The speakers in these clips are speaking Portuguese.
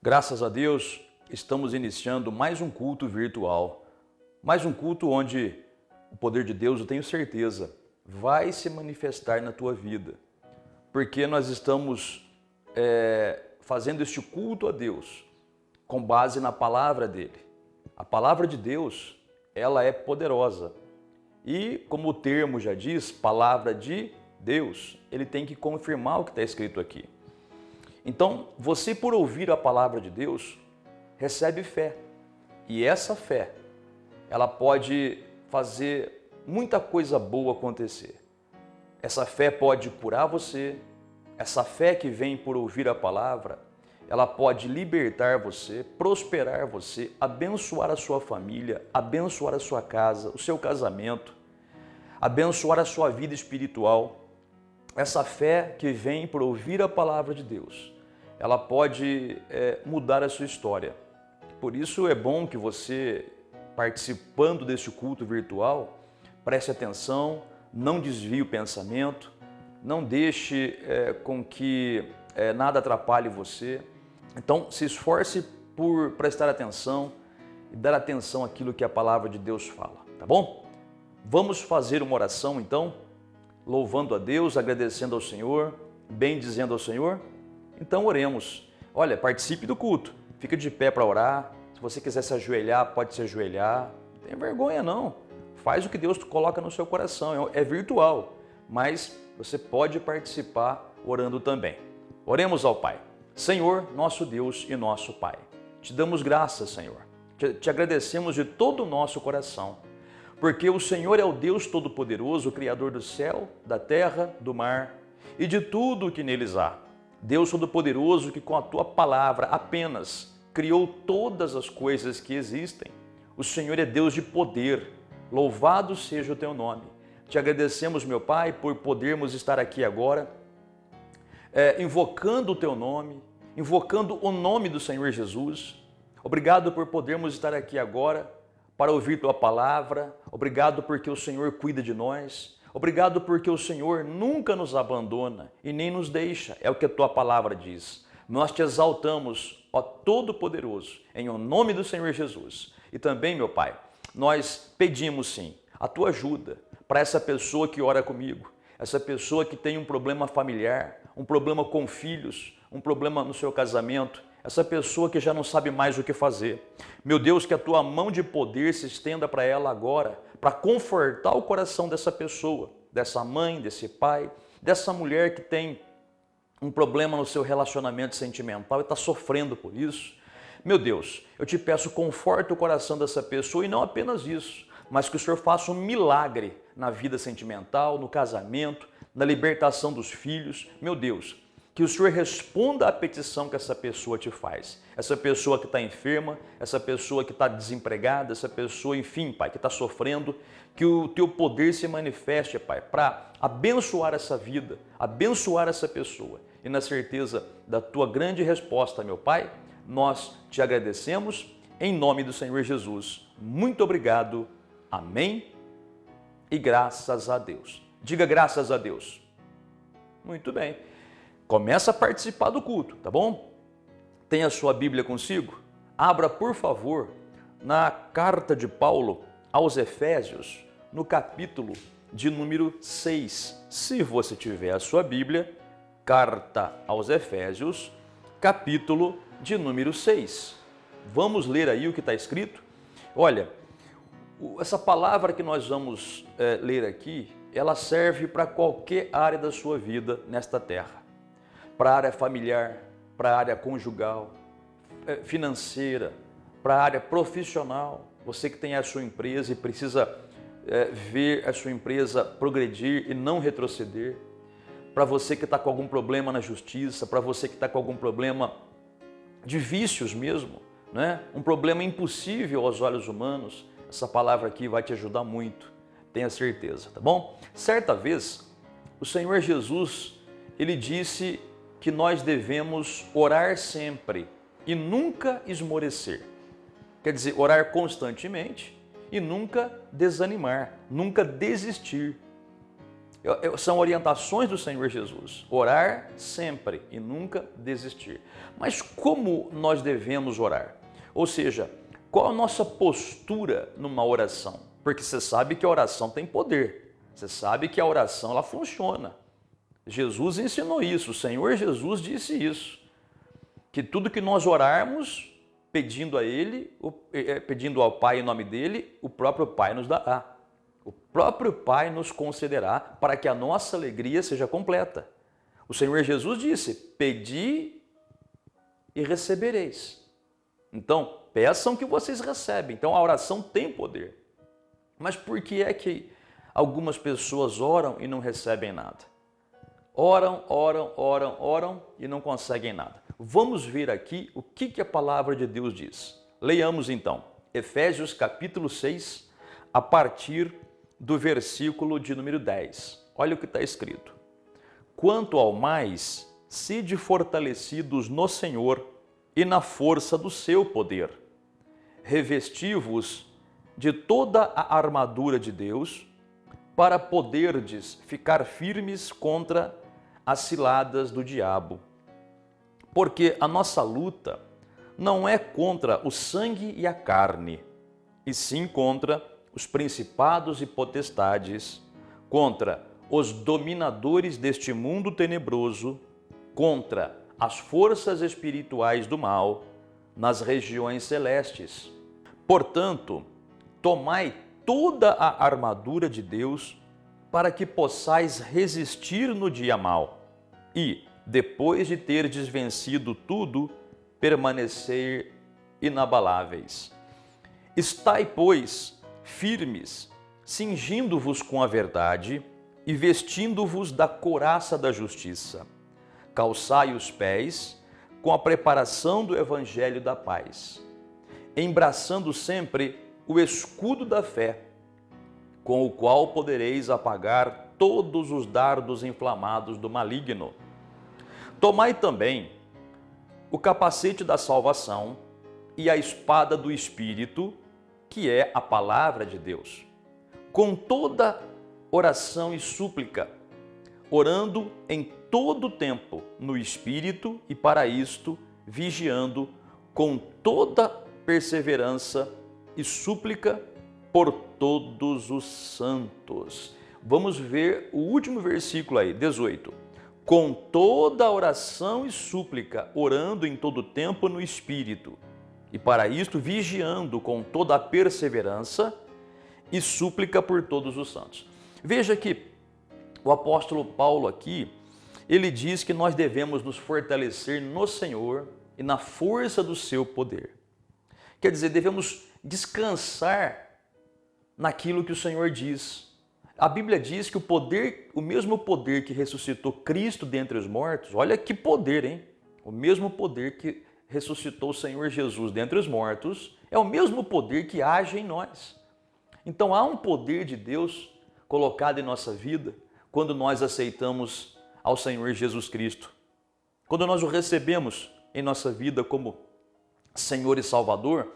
Graças a Deus, estamos iniciando mais um culto virtual. Mais um culto onde o poder de Deus, eu tenho certeza, vai se manifestar na tua vida. Porque nós estamos fazendo este culto a Deus com base na palavra dele. A palavra de Deus, ela é poderosa. E, como o termo já diz, palavra de Deus, ele tem que confirmar o que está escrito aqui. Então, você, por ouvir a palavra de Deus, recebe fé. E essa fé, ela pode fazer muita coisa boa acontecer. Essa fé pode curar você. Essa fé que vem por ouvir a palavra, ela pode libertar você, prosperar você, abençoar a sua família, abençoar a sua casa, o seu casamento, abençoar a sua vida espiritual. Essa fé que vem por ouvir a palavra de Deus, ela pode mudar a sua história. Por isso é bom que você, participando deste culto virtual, preste atenção, não desvie o pensamento, não deixe com que nada atrapalhe você. Então, se esforce por prestar atenção e dar atenção àquilo que a palavra de Deus fala, tá bom? Vamos fazer uma oração, então, louvando a Deus, agradecendo ao Senhor, bendizendo ao Senhor. Então, oremos. Olha, participe do culto, fica de pé para orar. Se você quiser se ajoelhar, pode se ajoelhar. Não tenha vergonha, não. Faz o que Deus coloca no seu coração, é virtual, mas você pode participar orando também. Oremos ao Pai. Senhor, nosso Deus e nosso Pai, te damos graças, Senhor. Te agradecemos de todo o nosso coração, porque o Senhor é o Deus Todo-Poderoso, o Criador do céu, da terra, do mar e de tudo o que neles há. Deus Todo-Poderoso que com a Tua palavra apenas criou todas as coisas que existem. O Senhor é Deus de poder, louvado seja o Teu nome. Te agradecemos, meu Pai, por podermos estar aqui agora, invocando o Teu nome, invocando o nome do Senhor Jesus. Obrigado por podermos estar aqui agora para ouvir Tua palavra. Obrigado porque o Senhor cuida de nós. Obrigado porque o Senhor nunca nos abandona e nem nos deixa, é o que a Tua palavra diz. Nós te exaltamos, ó Todo-Poderoso, em o nome do Senhor Jesus. E também, meu Pai, nós pedimos sim a Tua ajuda para essa pessoa que ora comigo, essa pessoa que tem um problema familiar, um problema com filhos, um problema no seu casamento, essa pessoa que já não sabe mais o que fazer. Meu Deus, que a Tua mão de poder se estenda para ela agora, para confortar o coração dessa pessoa, dessa mãe, desse pai, dessa mulher que tem um problema no seu relacionamento sentimental e está sofrendo por isso. Meu Deus, eu te peço, conforta o coração dessa pessoa e não apenas isso, mas que o Senhor faça um milagre na vida sentimental, no casamento, na libertação dos filhos. Meu Deus, que o Senhor responda à petição que essa pessoa te faz. Essa pessoa que está enferma, essa pessoa que está desempregada, essa pessoa, enfim, Pai, que está sofrendo, que o Teu poder se manifeste, Pai, para abençoar essa vida, abençoar essa pessoa. E na certeza da Tua grande resposta, meu Pai, nós te agradecemos em nome do Senhor Jesus. Muito obrigado. Amém. E graças a Deus. Diga graças a Deus. Muito bem. Começa a participar do culto, tá bom? Tem a sua Bíblia consigo? Abra, por favor, na carta de Paulo aos Efésios, no capítulo de número 6. Se você tiver a sua Bíblia, carta aos Efésios, capítulo de número 6. Vamos ler aí o que está escrito? Olha, essa palavra que nós vamos ler aqui, ela serve para qualquer área da sua vida nesta terra. Para a área familiar, para a área conjugal, financeira, para a área profissional. Você que tem a sua empresa e precisa ver a sua empresa progredir e não retroceder. Para você que está com algum problema na justiça, para você que está com algum problema de vícios mesmo, né? Um problema impossível aos olhos humanos, essa palavra aqui vai te ajudar muito, tenha certeza, tá bom? Certa vez, o Senhor Jesus, Ele disse que nós devemos orar sempre e nunca esmorecer. Quer dizer, orar constantemente e nunca desanimar, nunca desistir. São orientações do Senhor Jesus. Orar sempre e nunca desistir. Mas como nós devemos orar? Ou seja, qual a nossa postura numa oração? Porque você sabe que a oração tem poder. Você sabe que a oração ela funciona. Jesus ensinou isso, o Senhor Jesus disse isso. Que tudo que nós orarmos, pedindo a Ele, pedindo ao Pai em nome dEle, o próprio Pai nos dará. O próprio Pai nos concederá para que a nossa alegria seja completa. O Senhor Jesus disse, pedi e recebereis. Então, peçam que vocês recebem. Então, a oração tem poder. Mas por que é que algumas pessoas oram e não recebem nada? Oram, oram, oram, oram e não conseguem nada. Vamos ver aqui o que a palavra de Deus diz. Leiamos então, Efésios capítulo 6, a partir do versículo de número 10. Olha o que está escrito. Quanto ao mais, sede fortalecidos no Senhor e na força do seu poder. Revesti-vos de toda a armadura de Deus, para poderdes ficar firmes contra as ciladas do diabo. Porque a nossa luta não é contra o sangue e a carne, e sim contra os principados e potestades, contra os dominadores deste mundo tenebroso, contra as forças espirituais do mal nas regiões celestes. Portanto, tomai toda a armadura de Deus para que possais resistir no dia mau e, depois de terdes vencido tudo, permanecer inabaláveis. Estai, pois, firmes, cingindo-vos com a verdade e vestindo-vos da couraça da justiça. Calçai os pés com a preparação do evangelho da paz, embraçando sempre o escudo da fé, com o qual podereis apagar todos os dardos inflamados do maligno. Tomai também o capacete da salvação e a espada do Espírito, que é a palavra de Deus, com toda oração e súplica, orando em todo o tempo no Espírito e para isto vigiando com toda perseverança e súplica por todos os santos. Vamos ver o último versículo aí, 18. Com toda oração e súplica, orando em todo tempo no Espírito, e para isto vigiando com toda a perseverança e súplica por todos os santos. Veja que o apóstolo Paulo aqui, ele diz que nós devemos nos fortalecer no Senhor e na força do seu poder. Quer dizer, devemos descansar naquilo que o Senhor diz. A Bíblia diz que o mesmo poder que ressuscitou Cristo dentre os mortos, olha que poder, hein? O mesmo poder que ressuscitou o Senhor Jesus dentre os mortos, é o mesmo poder que age em nós. Então há um poder de Deus colocado em nossa vida quando nós aceitamos ao Senhor Jesus Cristo. Quando nós o recebemos em nossa vida como Senhor e Salvador,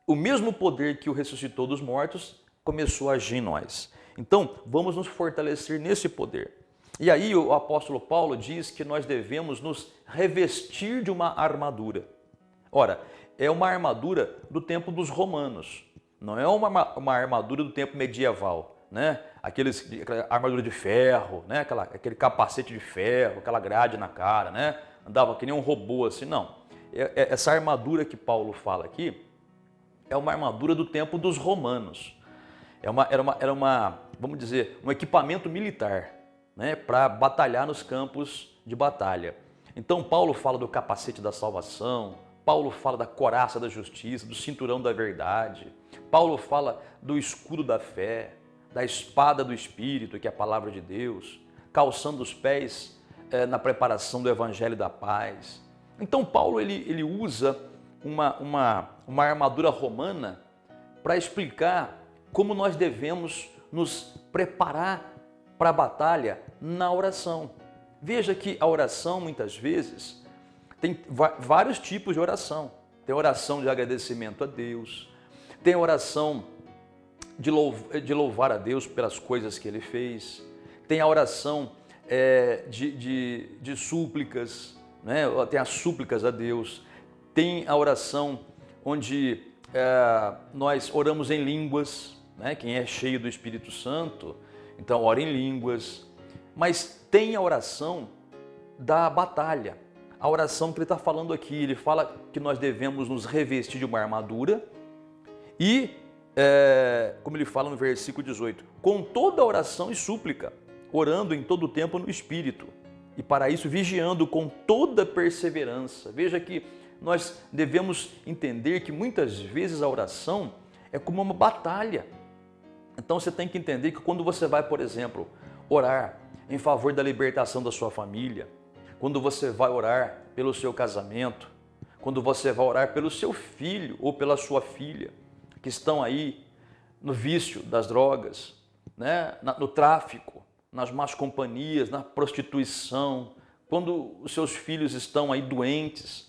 o mesmo poder que o ressuscitou dos mortos começou a agir em nós. Então, vamos nos fortalecer nesse poder. E aí o apóstolo Paulo diz que nós devemos nos revestir de uma armadura. Ora, é uma armadura do tempo dos romanos, não é uma armadura do tempo medieval, né? Aquela armadura de ferro, né? Aquele capacete de ferro, aquela grade na cara, né? Andava que nem um robô assim, não. Essa armadura que Paulo fala aqui é uma armadura do tempo dos romanos. Era uma, vamos dizer, um equipamento militar, né, para batalhar nos campos de batalha. Então Paulo fala do capacete da salvação, Paulo fala da couraça da justiça, do cinturão da verdade, Paulo fala do escudo da fé, da espada do Espírito, que é a palavra de Deus, calçando os pés na preparação do evangelho da paz. Então Paulo ele usa uma armadura romana para explicar como nós devemos nos preparar para a batalha na oração. Veja que a oração, muitas vezes, tem vários tipos de oração. Tem oração de agradecimento a Deus, tem oração de louvar a Deus pelas coisas que Ele fez, tem a oração de súplicas, né? Tem as súplicas a Deus, tem a oração onde nós oramos em línguas, né? Quem é cheio do Espírito Santo, então ora em línguas, mas tem a oração da batalha, a oração que ele está falando aqui. Ele fala que nós devemos nos revestir de uma armadura e, como ele fala no versículo 18, com toda oração e súplica, orando em todo o tempo no Espírito, e para isso vigiando com toda perseverança. Veja que nós devemos entender que muitas vezes a oração é como uma batalha. Então você tem que entender que quando você vai, por exemplo, orar em favor da libertação da sua família, quando você vai orar pelo seu casamento, quando você vai orar pelo seu filho ou pela sua filha, que estão aí no vício das drogas, né? No tráfico, nas más companhias, na prostituição, quando os seus filhos estão aí doentes,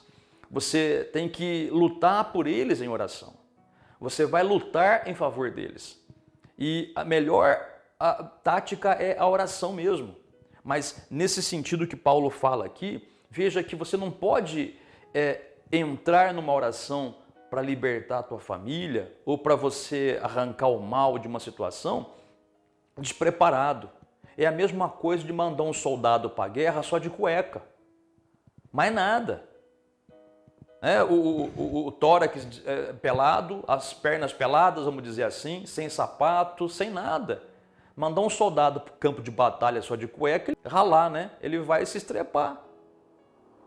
você tem que lutar por eles em oração. Você vai lutar em favor deles. E a melhor tática é a oração mesmo. Mas nesse sentido que Paulo fala aqui, veja que você não pode entrar numa oração para libertar a tua família ou para você arrancar o mal de uma situação despreparado. É a mesma coisa de mandar um soldado para a guerra só de cueca. Mais nada. O tórax pelado, as pernas peladas, vamos dizer assim, sem sapato, sem nada. Mandar um soldado para o campo de batalha só de cueca, ele ralar, né? Ele vai se estrepar.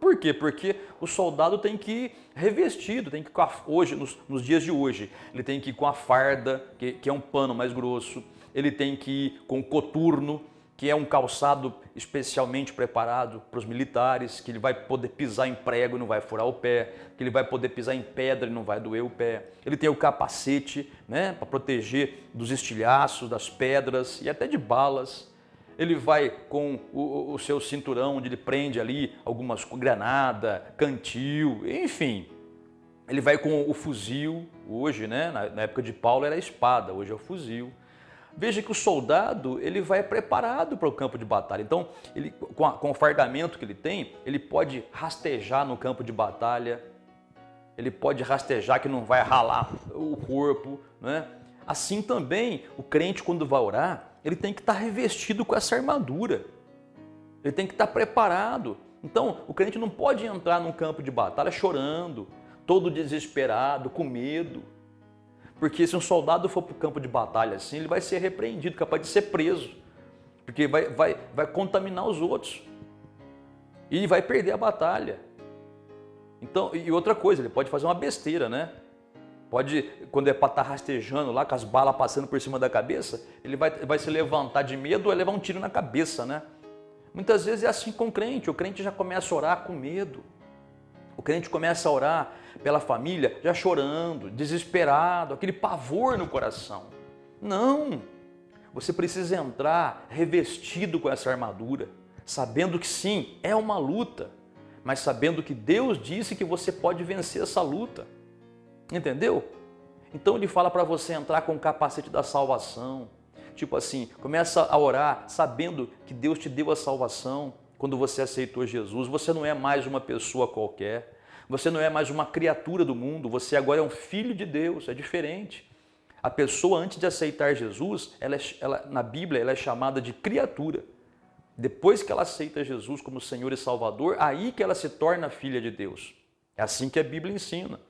Por quê? Porque o soldado tem que ir revestido, tem que ir hoje, nos dias de hoje, ele tem que ir com a farda, que é um pano mais grosso, ele tem que ir com o coturno, que é um calçado especialmente preparado para os militares, que ele vai poder pisar em prego e não vai furar o pé, que ele vai poder pisar em pedra e não vai doer o pé. Ele tem o capacete, né, para proteger dos estilhaços, das pedras e até de balas. Ele vai com o seu cinturão, onde ele prende ali algumas granada, cantil, enfim. Ele vai com o fuzil, hoje, né, na época de Paulo era a espada, hoje é o fuzil. Veja que o soldado, ele vai preparado para o campo de batalha. Então, ele, com o fardamento que ele tem, ele pode rastejar no campo de batalha, ele pode rastejar que não vai ralar o corpo, né? Assim também, o crente, quando vai orar, ele tem que estar revestido com essa armadura. Ele tem que estar preparado. Então, o crente não pode entrar num campo de batalha chorando, todo desesperado, com medo. Porque se um soldado for para o campo de batalha assim, ele vai ser repreendido, capaz de ser preso. Porque vai contaminar os outros. E vai perder a batalha. Então, e outra coisa, ele pode fazer uma besteira, né? Pode, quando é para estar rastejando lá, com as balas passando por cima da cabeça, ele vai se levantar de medo ou vai levar um tiro na cabeça, né? Muitas vezes é assim com o crente já começa a orar com medo. O crente começa a orar pela família já chorando, desesperado, aquele pavor no coração. Não! Você precisa entrar revestido com essa armadura, sabendo que sim, é uma luta, mas sabendo que Deus disse que você pode vencer essa luta. Entendeu? Então ele fala para você entrar com o capacete da salvação. Tipo assim, começa a orar sabendo que Deus te deu a salvação. Quando você aceitou Jesus, você não é mais uma pessoa qualquer. Você não é mais uma criatura do mundo. Você agora é um filho de Deus. É diferente. A pessoa, antes de aceitar Jesus, na Bíblia, ela é chamada de criatura. Depois que ela aceita Jesus como Senhor e Salvador, aí que ela se torna filha de Deus. É assim que a Bíblia ensina.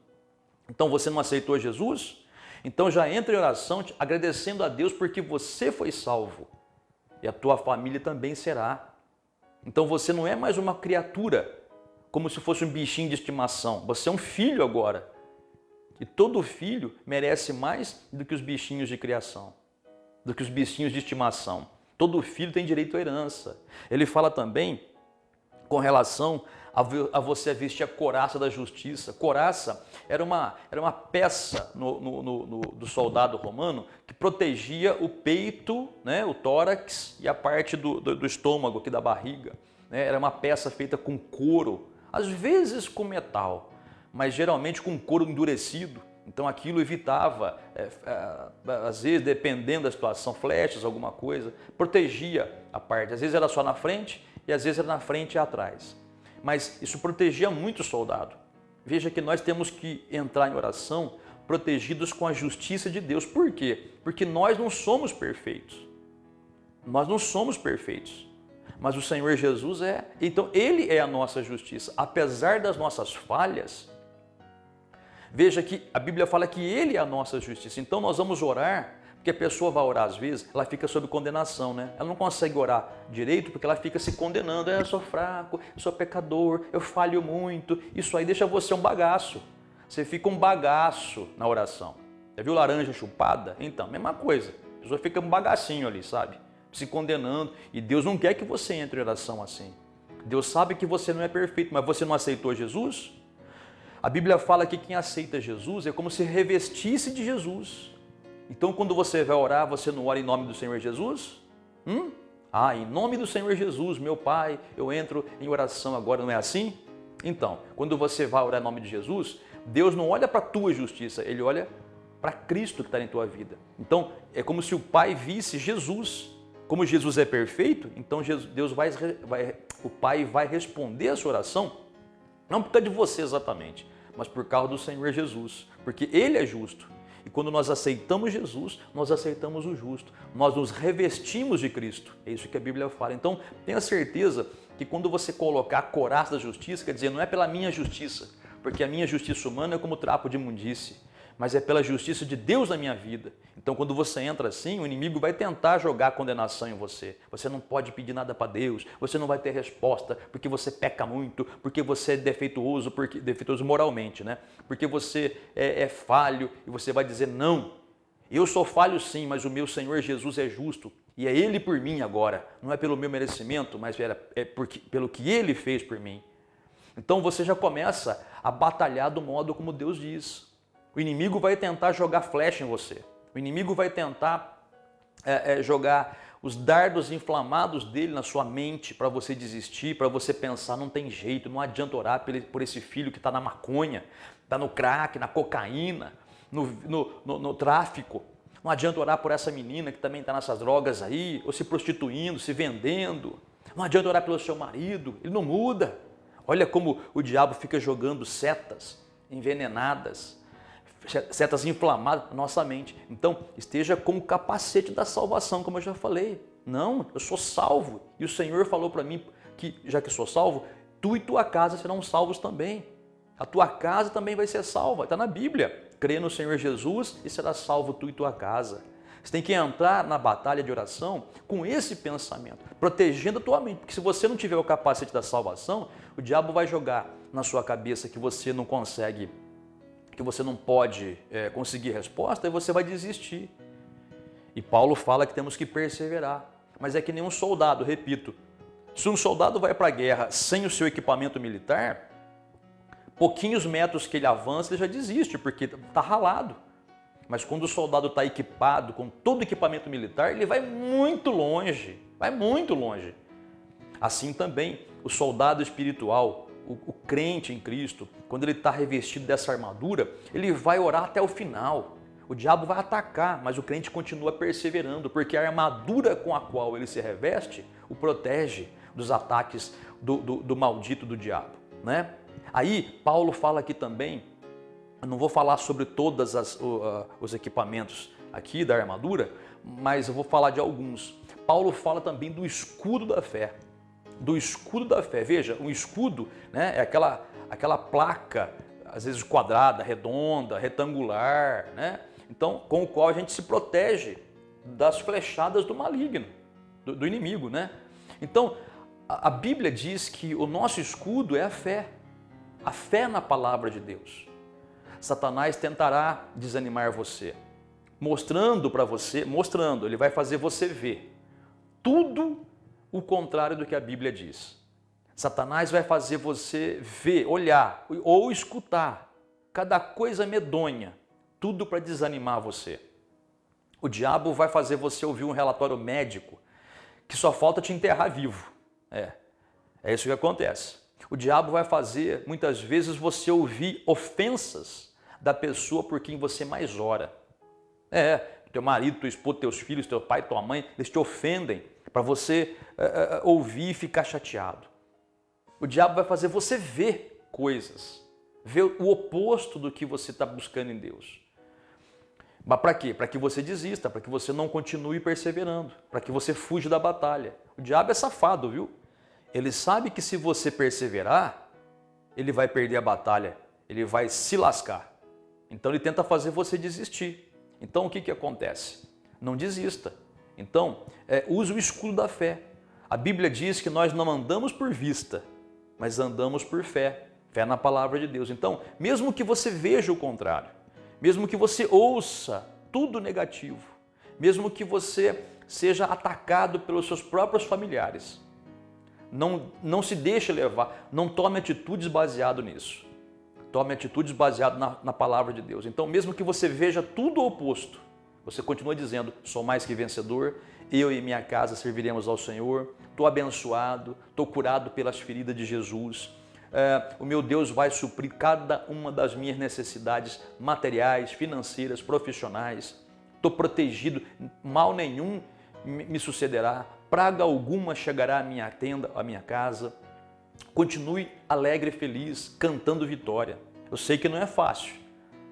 Então você não aceitou Jesus? Então já entra em oração agradecendo a Deus porque você foi salvo. E a tua família também será. Então você não é mais uma criatura, como se fosse um bichinho de estimação. Você é um filho agora. E todo filho merece mais do que os bichinhos de criação, do que os bichinhos de estimação. Todo filho tem direito à herança. Ele fala também com relação a você vestir a couraça da justiça. Couraça era uma peça do soldado romano que protegia o peito, né, o tórax e a parte do estômago, aqui da barriga. Né? Era uma peça feita com couro, às vezes com metal, mas geralmente com couro endurecido. Então aquilo evitava, às vezes, dependendo da situação, flechas, alguma coisa, protegia a parte. Às vezes era só na frente e às vezes era na frente e atrás. Mas isso protegia muito o soldado. Veja que nós temos que entrar em oração protegidos com a justiça de Deus. Por quê? Porque nós não somos perfeitos. Nós não somos perfeitos. Mas o Senhor Jesus é. Então Ele é a nossa justiça. Apesar das nossas falhas, veja que a Bíblia fala que Ele é a nossa justiça. Então nós vamos orar, porque a pessoa vai orar às vezes, ela fica sob condenação, né? Ela não consegue orar direito porque ela fica se condenando. Eu sou fraco, eu sou pecador, eu falho muito. Isso aí deixa você um bagaço. Você fica um bagaço na oração. Já viu laranja chupada? Então, mesma coisa. A pessoa fica um bagacinho ali, sabe? Se condenando. E Deus não quer que você entre em oração assim. Deus sabe que você não é perfeito, mas você não aceitou Jesus? A Bíblia fala que quem aceita Jesus é como se revestisse de Jesus. Então, quando você vai orar, você não ora em nome do Senhor Jesus? Em nome do Senhor Jesus, meu Pai, eu entro em oração agora, não é assim? Então, quando você vai orar em nome de Jesus, Deus não olha para a tua justiça, Ele olha para Cristo que está em tua vida. Então, é como se o Pai visse Jesus. Como Jesus é perfeito, então o Pai vai responder a sua oração, não por causa de você exatamente, mas por causa do Senhor Jesus, porque Ele é justo. E quando nós aceitamos Jesus, nós aceitamos o justo. Nós nos revestimos de Cristo. É isso que a Bíblia fala. Então, tenha certeza que quando você colocar a couraça da justiça, quer dizer, não é pela minha justiça, porque a minha justiça humana é como trapo de imundície, mas é pela justiça de Deus na minha vida. Então, quando você entra assim, o inimigo vai tentar jogar condenação em você. Você não pode pedir nada para Deus, você não vai ter resposta, porque você peca muito, porque você é defeituoso moralmente, né? Porque você é falho, e você vai dizer, não, eu sou falho sim, mas o meu Senhor Jesus é justo, e é Ele por mim agora. Não é pelo meu merecimento, mas pelo que Ele fez por mim. Então, você já começa a batalhar do modo como Deus diz. O inimigo vai tentar jogar flecha em você. O inimigo vai tentar jogar os dardos inflamados dele na sua mente para você desistir, para você pensar, não tem jeito, não adianta orar por esse filho que está na maconha, está no crack, na cocaína, no tráfico. Não adianta orar por essa menina que também está nessas drogas aí, ou se prostituindo, se vendendo. Não adianta orar pelo seu marido, ele não muda. Olha como o diabo fica jogando setas envenenadas, setas inflamadas na nossa mente. Então, esteja com o capacete da salvação, como eu já falei. Não, eu sou salvo. E o Senhor falou para mim que, já que sou salvo, tu e tua casa serão salvos também. A tua casa também vai ser salva. Está na Bíblia. Crê no Senhor Jesus e será salvo tu e tua casa. Você tem que entrar na batalha de oração com esse pensamento, protegendo a tua mente. Porque se você não tiver o capacete da salvação, o diabo vai jogar na sua cabeça que você não consegue, que você não pode conseguir resposta, e você vai desistir. E Paulo fala que temos que perseverar. Mas é que nem um soldado, repito. Se um soldado vai para a guerra sem o seu equipamento militar, pouquinhos metros que ele avança, ele já desiste, porque está ralado. Mas quando o soldado está equipado com todo o equipamento militar, ele vai muito longe, vai muito longe. Assim também, o soldado espiritual, o crente em Cristo, quando ele está revestido dessa armadura, ele vai orar até o final. O diabo vai atacar, mas o crente continua perseverando, porque a armadura com a qual ele se reveste o protege dos ataques do maldito do diabo, né? Aí, Paulo fala aqui também, eu não vou falar sobre todos os equipamentos aqui da armadura, mas eu vou falar de alguns. Paulo fala também do escudo da fé. Do escudo da fé. Veja, um escudo, né, é aquela placa, às vezes quadrada, redonda, retangular, né? Então, com o qual a gente se protege das flechadas do maligno, do inimigo, né? Então, a Bíblia diz que o nosso escudo é a fé na palavra de Deus. Satanás tentará desanimar você, mostrando para você, ele vai fazer você ver tudo o contrário do que a Bíblia diz. Satanás vai fazer você ver, olhar ou escutar cada coisa medonha, tudo para desanimar você. O diabo vai fazer você ouvir um relatório médico que só falta te enterrar vivo. É isso que acontece. O diabo vai fazer, muitas vezes, você ouvir ofensas da pessoa por quem você mais ora. Teu marido, tua esposa, teus filhos, teu pai, tua mãe, eles te ofendem para você ouvir e ficar chateado. O diabo vai fazer você ver coisas, ver o oposto do que você está buscando em Deus. Mas para quê? Para que você desista, para que você não continue perseverando, para que você fuja da batalha. O diabo é safado, viu? Ele sabe que se você perseverar, ele vai perder a batalha, ele vai se lascar. Então ele tenta fazer você desistir. Então o que acontece? Não desista. Então, use o escudo da fé. A Bíblia diz que nós não andamos por vista, mas andamos por fé. Fé na palavra de Deus. Então, mesmo que você veja o contrário, mesmo que você ouça tudo negativo, mesmo que você seja atacado pelos seus próprios familiares, não se deixe levar, não tome atitudes baseado nisso. Tome atitudes baseadas na palavra de Deus. Então, mesmo que você veja tudo o oposto, você continua dizendo, sou mais que vencedor, eu e minha casa serviremos ao Senhor, estou abençoado, estou curado pelas feridas de Jesus, o meu Deus vai suprir cada uma das minhas necessidades materiais, financeiras, profissionais, estou protegido, mal nenhum me sucederá, praga alguma chegará à minha tenda, à minha casa. Continue alegre e feliz, cantando vitória. Eu sei que não é fácil,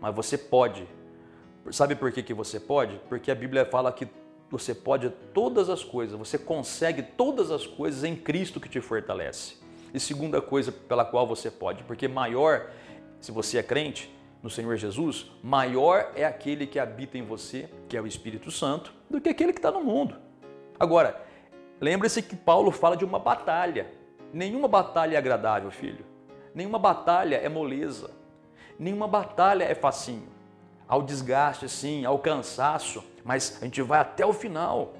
mas você pode. Sabe por que você pode? Porque a Bíblia fala que você pode todas as coisas, você consegue todas as coisas em Cristo que te fortalece. E segunda coisa pela qual você pode, porque maior, se você é crente no Senhor Jesus, maior é aquele que habita em você, que é o Espírito Santo, do que aquele que está no mundo. Agora, lembre-se que Paulo fala de uma batalha. Nenhuma batalha é agradável, filho. Nenhuma batalha é moleza. Nenhuma batalha é facinho. Há o desgaste, sim, há o cansaço, mas a gente vai até o final,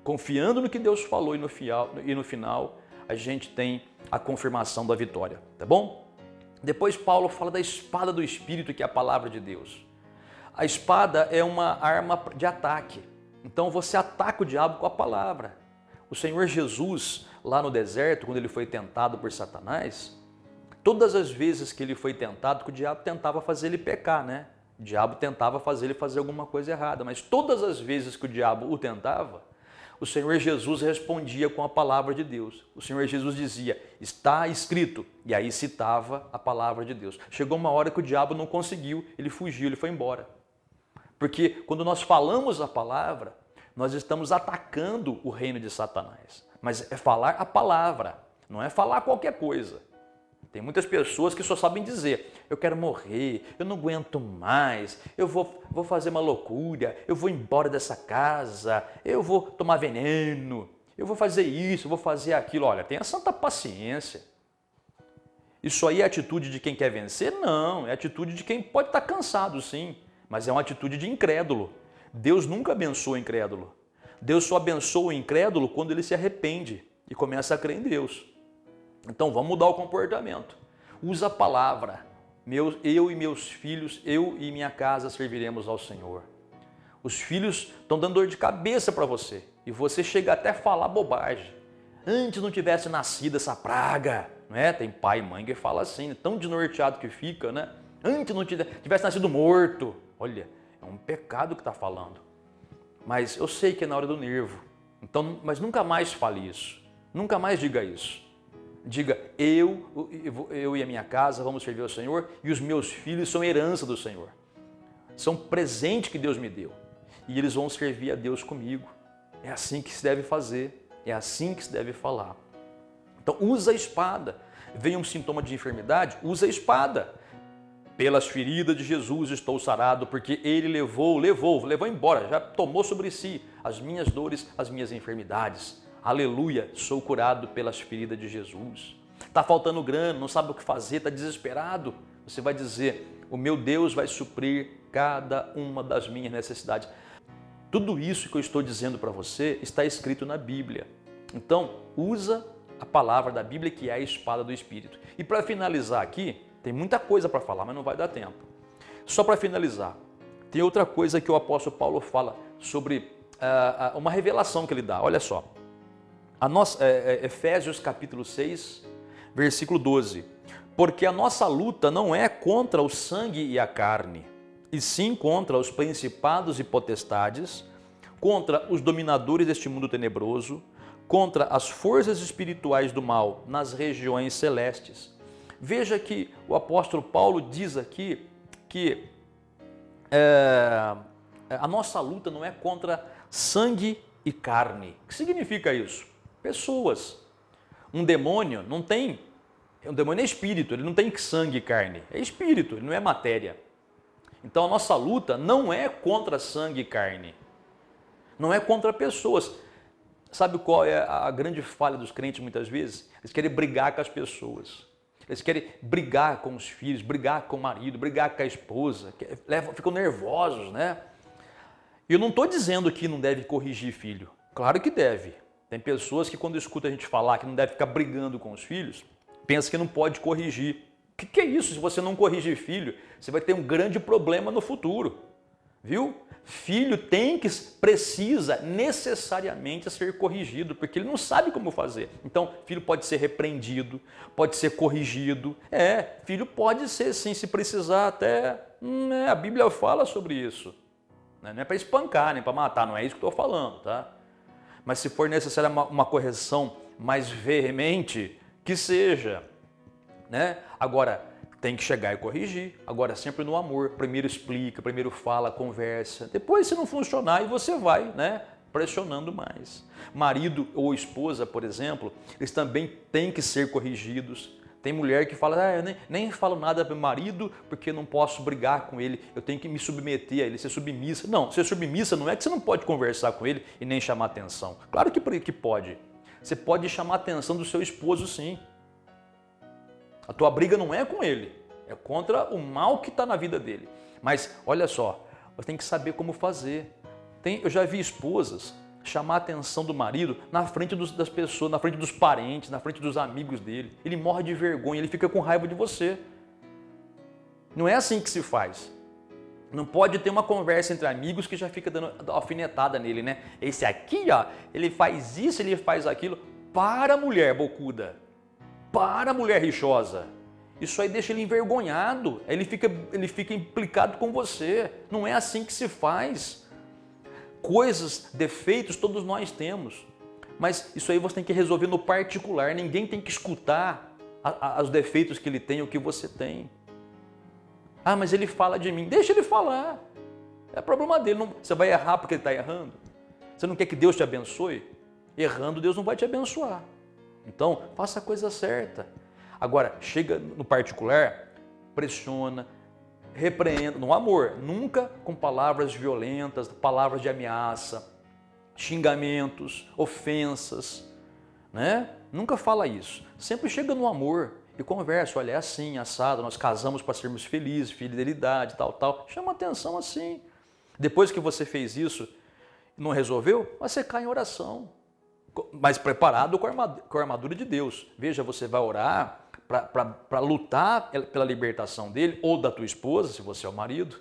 confiando no que Deus falou e no final a gente tem a confirmação da vitória, tá bom? Depois Paulo fala da espada do Espírito, que é a palavra de Deus. A espada é uma arma de ataque, então você ataca o diabo com a palavra. O Senhor Jesus, lá no deserto, quando ele foi tentado por Satanás, todas as vezes que ele foi tentado, que o diabo tentava fazer ele pecar, né? O diabo tentava fazer ele fazer alguma coisa errada, mas todas as vezes que o diabo o tentava, o Senhor Jesus respondia com a palavra de Deus. O Senhor Jesus dizia, está escrito, e aí citava a palavra de Deus. Chegou uma hora que o diabo não conseguiu, ele fugiu, ele foi embora. Porque quando nós falamos a palavra, nós estamos atacando o reino de Satanás. Mas é falar a palavra, não é falar qualquer coisa. Tem muitas pessoas que só sabem dizer, eu quero morrer, eu não aguento mais, eu vou fazer uma loucura, eu vou embora dessa casa, eu vou tomar veneno, eu vou fazer isso, eu vou fazer aquilo. Olha, tenha santa paciência. Isso aí é atitude de quem quer vencer? Não, é atitude de quem pode estar cansado, sim, mas é uma atitude de incrédulo. Deus nunca abençoa o incrédulo. Deus só abençoa o incrédulo quando ele se arrepende e começa a crer em Deus. Então vamos mudar o comportamento. Usa a palavra. Eu e meus filhos, eu e minha casa serviremos ao Senhor. Os filhos estão dando dor de cabeça para você. E você chega até a falar bobagem. Antes não tivesse nascido essa praga. Não é? Tem pai e mãe que fala assim, tão desnorteado que fica, né? Antes não tivesse nascido morto. Olha, é um pecado que está falando. Mas eu sei que é na hora do nervo. Então, mas nunca mais fale isso. Nunca mais diga isso. Diga, eu e a minha casa vamos servir ao Senhor e os meus filhos são herança do Senhor. São presente que Deus me deu. E eles vão servir a Deus comigo. É assim que se deve fazer. É assim que se deve falar. Então, usa a espada. Vem um sintoma de enfermidade, usa a espada. Pelas feridas de Jesus estou sarado, porque Ele levou embora, já tomou sobre si as minhas dores, as minhas enfermidades. Aleluia, sou curado pelas feridas de Jesus. Está faltando grana, não sabe o que fazer, está desesperado. Você vai dizer, o meu Deus vai suprir cada uma das minhas necessidades. Tudo isso que eu estou dizendo para você está escrito na Bíblia. Então, usa a palavra da Bíblia, que é a espada do Espírito. E para finalizar aqui, tem muita coisa para falar, mas não vai dar tempo. Só para finalizar, tem outra coisa que o apóstolo Paulo fala sobre uma revelação que ele dá. Olha só. Efésios capítulo 6, versículo 12. Porque a nossa luta não é contra o sangue e a carne, e sim contra os principados e potestades, contra os dominadores deste mundo tenebroso, contra as forças espirituais do mal nas regiões celestes. Veja que o apóstolo Paulo diz aqui que a nossa luta não é contra sangue e carne. O que significa isso? Pessoas. Um demônio não tem... Um demônio é espírito, ele não tem sangue e carne. É espírito, ele não é matéria. Então a nossa luta não é contra sangue e carne. Não é contra pessoas. Sabe qual é a grande falha dos crentes muitas vezes? Eles querem brigar com as pessoas. Eles querem brigar com os filhos, brigar com o marido, brigar com a esposa. Ficam nervosos, né? E eu não estou dizendo que não deve corrigir filho. Claro que deve. Tem pessoas que quando escutam a gente falar que não deve ficar brigando com os filhos, pensa que não pode corrigir. O que é isso? Se você não corrigir filho, você vai ter um grande problema no futuro. Viu? Filho precisa necessariamente ser corrigido, porque ele não sabe como fazer. Então, filho pode ser repreendido, pode ser corrigido. Filho pode ser sim, se precisar até... a Bíblia fala sobre isso. Não é para espancar, nem para matar, não é isso que eu estou falando, tá? Mas se for necessária uma correção mais veemente, que seja, né? Agora, tem que chegar e corrigir. Agora, sempre no amor. Primeiro explica, primeiro fala, conversa. Depois, se não funcionar, aí você vai, né, pressionando mais. Marido ou esposa, por exemplo, eles também têm que ser corrigidos. Tem mulher que fala, eu nem falo nada para o marido porque não posso brigar com ele, eu tenho que me submeter a ele, ser submissa. Não, ser submissa não é que você não pode conversar com ele e nem chamar atenção. Claro que pode. Você pode chamar a atenção do seu esposo, sim. A tua briga não é com ele, é contra o mal que está na vida dele. Mas, olha só, você tem que saber como fazer. Eu já vi esposas chamar a atenção do marido na frente das pessoas, na frente dos parentes, na frente dos amigos dele. Ele morre de vergonha, ele fica com raiva de você. Não é assim que se faz. Não pode ter uma conversa entre amigos que já fica dando alfinetada nele, né? Esse aqui, ó, ele faz isso, ele faz aquilo. Para, mulher bocuda. Para, mulher rixosa. Isso aí deixa ele envergonhado. Ele fica implicado com você. Não é assim que se faz. Coisas, defeitos, todos nós temos. Mas isso aí você tem que resolver no particular. Ninguém tem que escutar os defeitos que ele tem ou que você tem. Ah, mas ele fala de mim. Deixa ele falar. É problema dele. Você vai errar porque ele está errando? Você não quer que Deus te abençoe? Errando, Deus não vai te abençoar. Então, faça a coisa certa. Agora, chega no particular, pressiona, repreenda, no amor, nunca com palavras violentas, palavras de ameaça, xingamentos, ofensas, né? Nunca fala isso. Sempre chega no amor e conversa, olha, é assim, assado, nós casamos para sermos felizes, fidelidade, tal. Chama atenção assim. Depois que você fez isso, não resolveu, você cai em oração. Mas preparado com a armadura de Deus. Veja, você vai orar para lutar pela libertação dele ou da tua esposa, se você é o marido.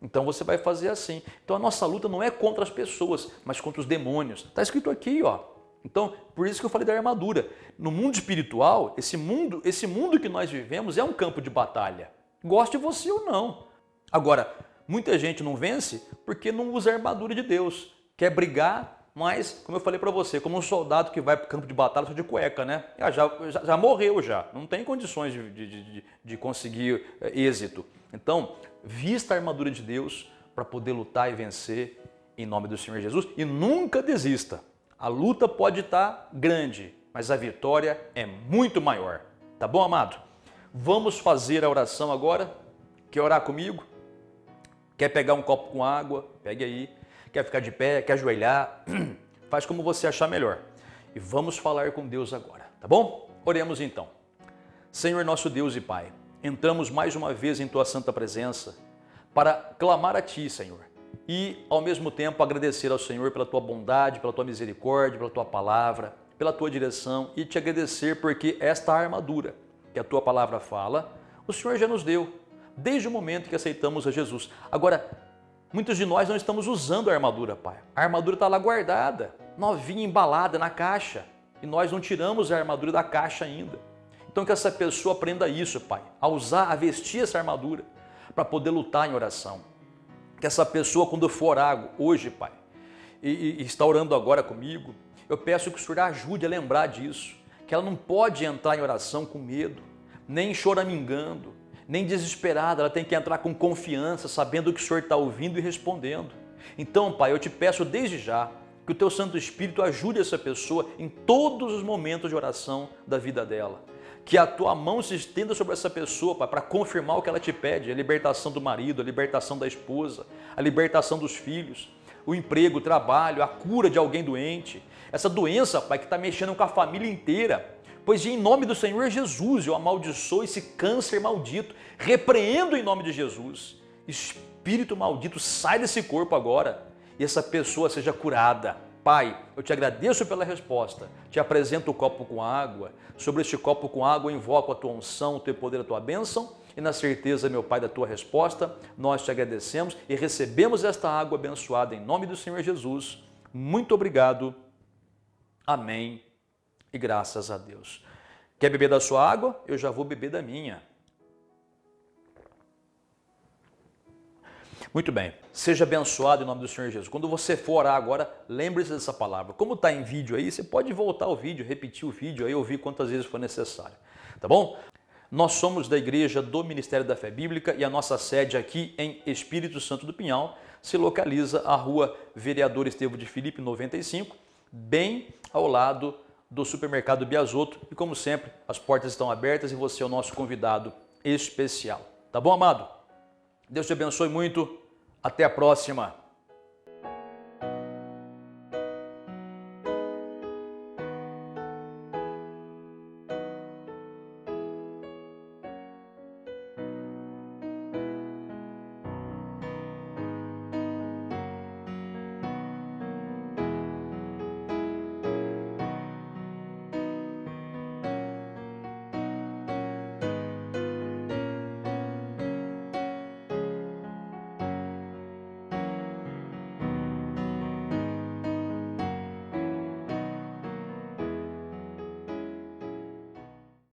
Então você vai fazer assim. Então a nossa luta não é contra as pessoas, mas contra os demônios. Está escrito aqui, ó. Então, por isso que eu falei da armadura. No mundo espiritual, esse mundo que nós vivemos é um campo de batalha. Goste você ou não. Agora, muita gente não vence porque não usa a armadura de Deus. Quer brigar, mas, como eu falei para você, como um soldado que vai para o campo de batalha só de cueca, né? Já morreu já, não tem condições de conseguir êxito. Então, vista a armadura de Deus para poder lutar e vencer em nome do Senhor Jesus e nunca desista. A luta pode estar grande, mas a vitória é muito maior. Tá bom, amado? Vamos fazer a oração agora. Quer orar comigo? Quer pegar um copo com água? Pegue aí. Quer ficar de pé, quer ajoelhar, faz como você achar melhor. E vamos falar com Deus agora, tá bom? Oremos então. Senhor nosso Deus e Pai, entramos mais uma vez em Tua santa presença para clamar a Ti, Senhor, e ao mesmo tempo agradecer ao Senhor pela Tua bondade, pela Tua misericórdia, pela Tua palavra, pela Tua direção e te agradecer porque esta armadura que a Tua palavra fala, o Senhor já nos deu, desde o momento que aceitamos a Jesus. Agora, muitos de nós não estamos usando a armadura, Pai. A armadura está lá guardada, novinha, embalada na caixa. E nós não tiramos a armadura da caixa ainda. Então que essa pessoa aprenda isso, Pai, a vestir essa armadura para poder lutar em oração. Que essa pessoa, quando for orar hoje, Pai, e está orando agora comigo, eu peço que o Senhor ajude a lembrar disso, que ela não pode entrar em oração com medo, nem choramingando, nem desesperada, ela tem que entrar com confiança, sabendo que o Senhor está ouvindo e respondendo. Então, Pai, eu te peço desde já que o Teu Santo Espírito ajude essa pessoa em todos os momentos de oração da vida dela. Que a Tua mão se estenda sobre essa pessoa, Pai, para confirmar o que ela te pede, a libertação do marido, a libertação da esposa, a libertação dos filhos, o emprego, o trabalho, a cura de alguém doente. Essa doença, Pai, que está mexendo com a família inteira. Pois em nome do Senhor Jesus eu amaldiçoo esse câncer maldito, repreendo em nome de Jesus. Espírito maldito, sai desse corpo agora e essa pessoa seja curada. Pai, eu te agradeço pela resposta, te apresento o copo com água, sobre este copo com água eu invoco a Tua unção, o Teu poder, a Tua bênção e na certeza, meu Pai, da Tua resposta, nós te agradecemos e recebemos esta água abençoada em nome do Senhor Jesus. Muito obrigado. Amém. E graças a Deus. Quer beber da sua água? Eu já vou beber da minha. Muito bem. Seja abençoado em nome do Senhor Jesus. Quando você for orar agora, lembre-se dessa palavra. Como está em vídeo aí, você pode voltar ao vídeo, repetir o vídeo aí, ouvir quantas vezes for necessário. Tá bom? Nós somos da Igreja do Ministério da Fé Bíblica e a nossa sede aqui em Espírito Santo do Pinhal se localiza à Rua Vereador Estevão de Filipe, 95, bem ao lado do supermercado Biasotto e como sempre as portas estão abertas e você é o nosso convidado especial. Tá bom, amado? Deus te abençoe muito. Até a próxima.